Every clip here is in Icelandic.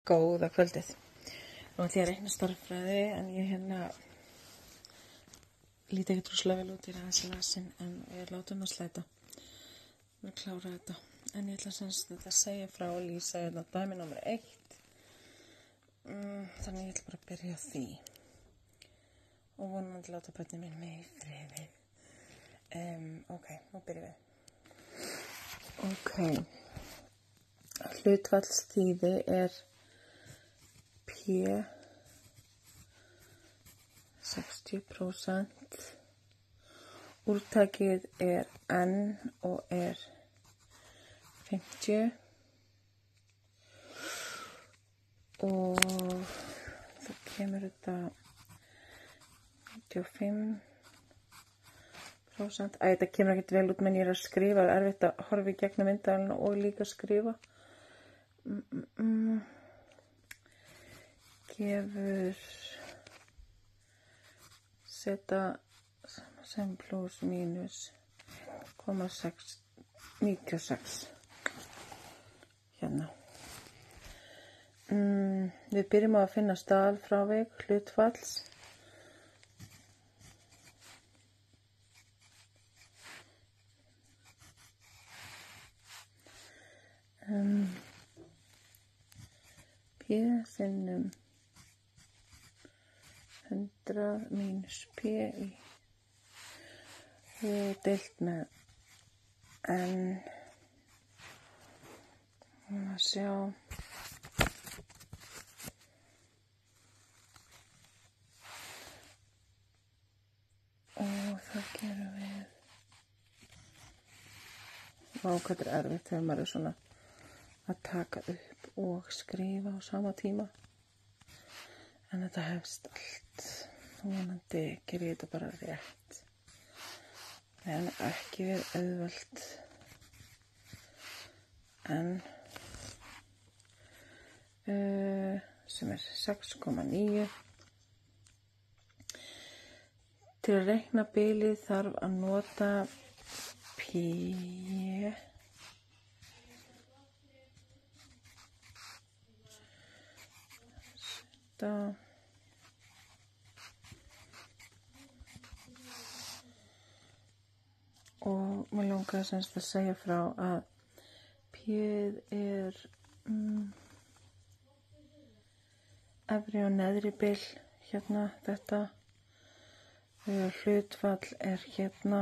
Góða kvöldið. Nú ætlum ég að reikna stærðfræði en ég líti ekki droslega vel út í aðeins lasin en við látum að slæta. Við klára þetta. En ég ætla semst að segja frá og lýsa dæmi númer 1. Þannig ég ætla bara að byrja á því. Og vonandi láta börnin mín mig í friði. Ok, nú byrjum við. Ok. Hlutfallsþýði er P 60%. Úrtakið er N og er 50. Og það kemur þetta 95%. Þetta kemur ekkert vel út, menn ég er að skrifa. Það er erfitt að horfa í gegnum myndavélina og líka skrifa. Gefur seta sem plus mínus 0,96 hérna. Við byrjum á að finna staðalfrávik hlutfalls. P sinnum 100 mínus P deilt með N. Að sjá. Og það gerum við. Hvað er erfitt þegar maður er svona að taka upp og skrifa á sama tíma. En þetta hefst allt. Vonandi ger ég þetta bara rétt. En ekki við auðvelt. En sem er 6,9. Til að reikna bilið þarf að nota P og mér langar semst að segja frá að P-ið er efri og neðri bil hérna þetta. Hlutfall er hérna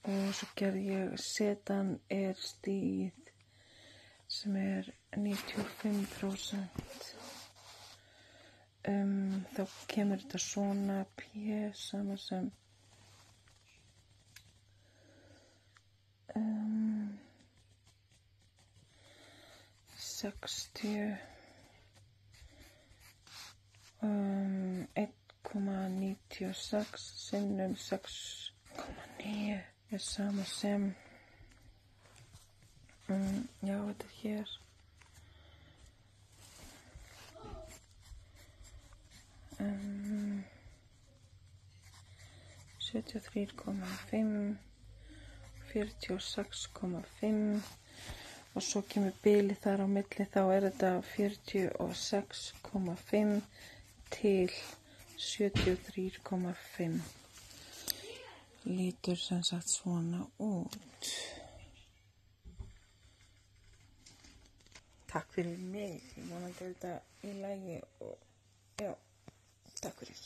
og svo gerði ég setan er stigið sem er 95%. Þá kemur þetta svona P sama sem 60 1,96 sinnum 6,9 er sama sem já, þetta er hér 73,5 46,5 og svo kemur bilið þar á milli, þá er þetta 46,5 til 73,5. Lítur sem sagt svona út. Takk fyrir mig. Ég vonandi þetta í lagi og já, takk fyrir.